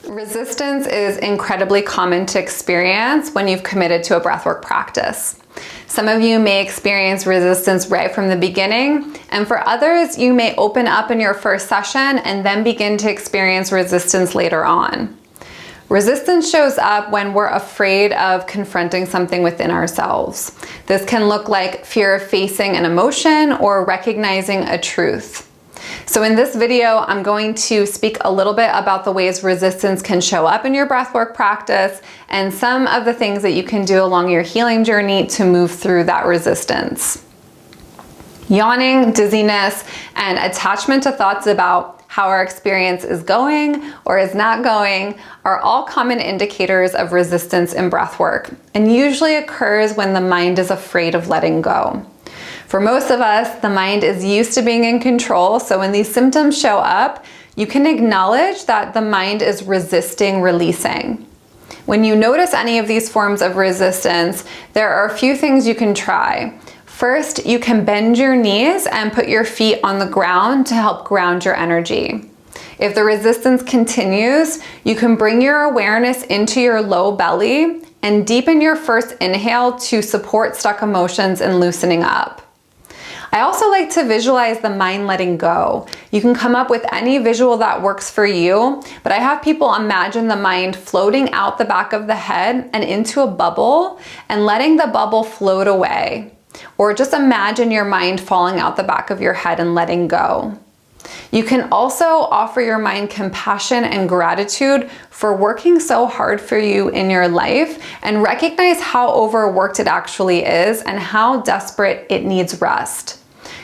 Resistance is incredibly common to experience when you've committed to a breathwork practice. Some of you may experience resistance right from the beginning, and for others, you may open up in your first session and then begin to experience resistance later on. Resistance shows up when we're afraid of confronting something within ourselves. This can look like fear of facing an emotion or recognizing a truth. So in this video, I'm going to speak a little bit about the ways resistance can show up in your breathwork practice and some of the things that you can do along your healing journey to move through that resistance. Yawning, dizziness, and attachment to thoughts about how our experience is going or is not going are all common indicators of resistance in breathwork, and usually occurs when the mind is afraid of letting go. For most of us, the mind is used to being in control, so when these symptoms show up, you can acknowledge that the mind is resisting releasing. When you notice any of these forms of resistance, there are a few things you can try. First, you can bend your knees and put your feet on the ground to help ground your energy. If the resistance continues, you can bring your awareness into your low belly and deepen your first inhale to support stuck emotions and loosening up. I also like to visualize the mind letting go. You can come up with any visual that works for you, but I have people imagine the mind floating out the back of the head and into a bubble and letting the bubble float away. Or just imagine your mind falling out the back of your head and letting go. You can also offer your mind compassion and gratitude for working so hard for you in your life and recognize how overworked it actually is and how desperate it needs rest.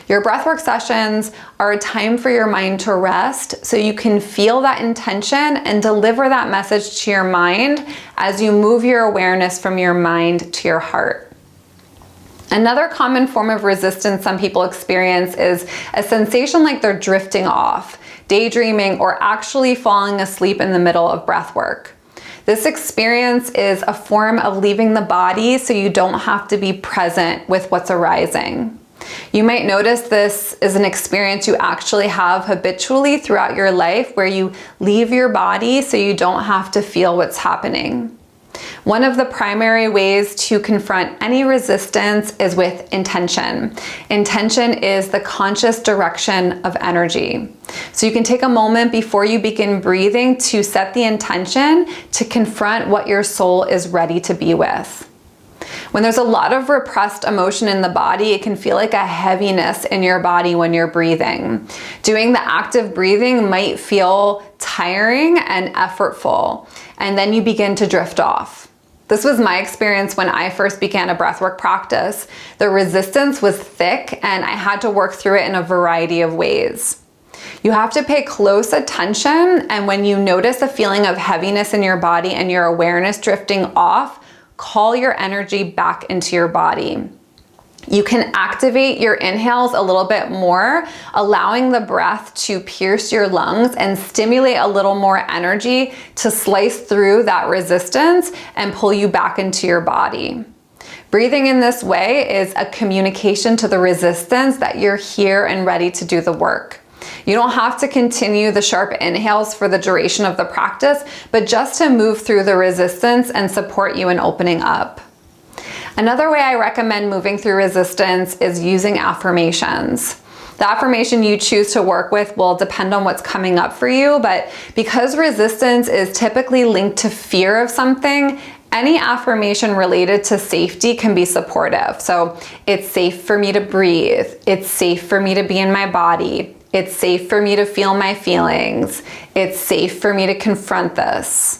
Your breathwork sessions are a time for your mind to rest so you can feel that intention and deliver that message to your mind as you move your awareness from your mind to your heart. Another common form of resistance some people experience is a sensation like they're drifting off, daydreaming, or actually falling asleep in the middle of breath work. This experience is a form of leaving the body so you don't have to be present with what's arising. You might notice this is an experience you actually have habitually throughout your life where you leave your body so you don't have to feel what's happening. One of the primary ways to confront any resistance is with intention. Intention is the conscious direction of energy. So you can take a moment before you begin breathing to set the intention to confront what your soul is ready to be with. When there's a lot of repressed emotion in the body, it can feel like a heaviness in your body when you're breathing. Doing the active breathing might feel tiring and effortful, and then you begin to drift off. This was my experience when I first began a breathwork practice. The resistance was thick and I had to work through it in a variety of ways. You have to pay close attention, and when you notice a feeling of heaviness in your body and your awareness drifting off, call your energy back into your body. You can activate your inhales a little bit more, allowing the breath to pierce your lungs and stimulate a little more energy to slice through that resistance and pull you back into your body. Breathing in this way is a communication to the resistance that you're here and ready to do the work. You don't have to continue the sharp inhales for the duration of the practice, but just to move through the resistance and support you in opening up. Another way I recommend moving through resistance is using affirmations. The affirmation you choose to work with will depend on what's coming up for you, but because resistance is typically linked to fear of something, any affirmation related to safety can be supportive. So it's safe for me to breathe. It's safe for me to be in my body. It's safe for me to feel my feelings. It's safe for me to confront this.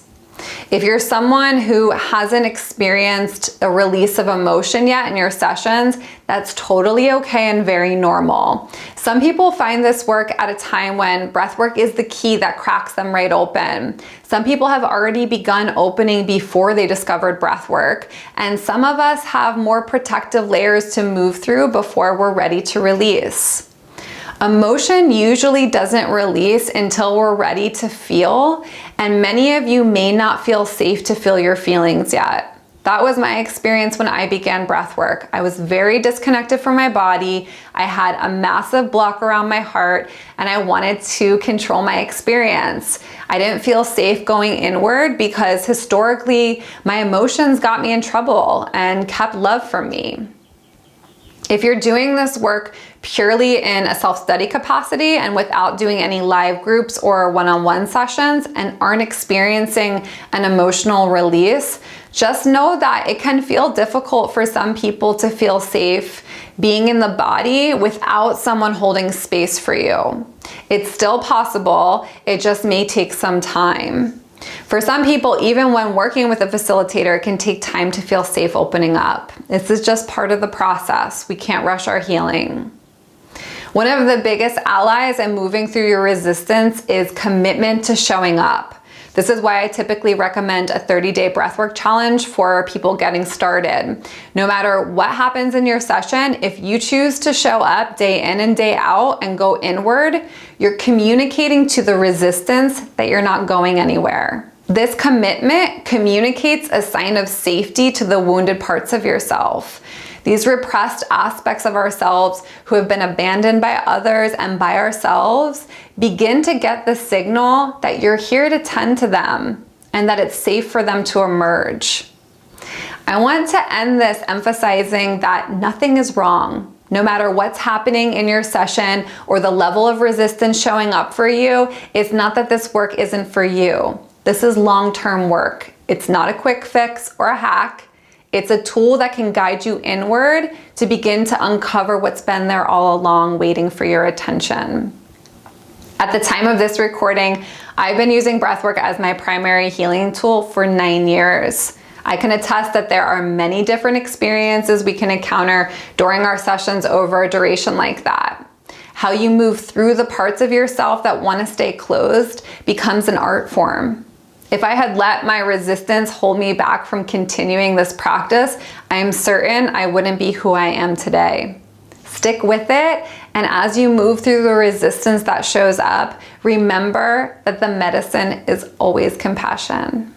If you're someone who hasn't experienced a release of emotion yet in your sessions, that's totally okay and very normal. Some people find this work at a time when breathwork is the key that cracks them right open. Some people have already begun opening before they discovered breathwork, and some of us have more protective layers to move through before we're ready to release. Emotion usually doesn't release until we're ready to feel, and many of you may not feel safe to feel your feelings yet. That was my experience when I began breath work. I was very disconnected from my body. I had a massive block around my heart, and I wanted to control my experience. I didn't feel safe going inward because historically my emotions got me in trouble and kept love from me. If you're doing this work purely in a self-study capacity and without doing any live groups or one-on-one sessions and aren't experiencing an emotional release, just know that it can feel difficult for some people to feel safe being in the body without someone holding space for you. It's still possible, it just may take some time. For some people, even when working with a facilitator, it can take time to feel safe opening up. This is just part of the process. We can't rush our healing. One of the biggest allies in moving through your resistance is commitment to showing up. This is why I typically recommend a 30-day breathwork challenge for people getting started. No matter what happens in your session, if you choose to show up day in and day out and go inward, you're communicating to the resistance that you're not going anywhere. This commitment communicates a sign of safety to the wounded parts of yourself. These repressed aspects of ourselves who have been abandoned by others and by ourselves begin to get the signal that you're here to tend to them and that it's safe for them to emerge. I want to end this emphasizing that nothing is wrong. No matter what's happening in your session or the level of resistance showing up for you, it's not that this work isn't for you. This is long-term work. It's not a quick fix or a hack. It's a tool that can guide you inward to begin to uncover what's been there all along, waiting for your attention. At the time of this recording, I've been using breathwork as my primary healing tool for 9 years. I can attest that there are many different experiences we can encounter during our sessions over a duration like that. How you move through the parts of yourself that want to stay closed becomes an art form. If I had let my resistance hold me back from continuing this practice, I am certain I wouldn't be who I am today. Stick with it, and as you move through the resistance that shows up, remember that the medicine is always compassion.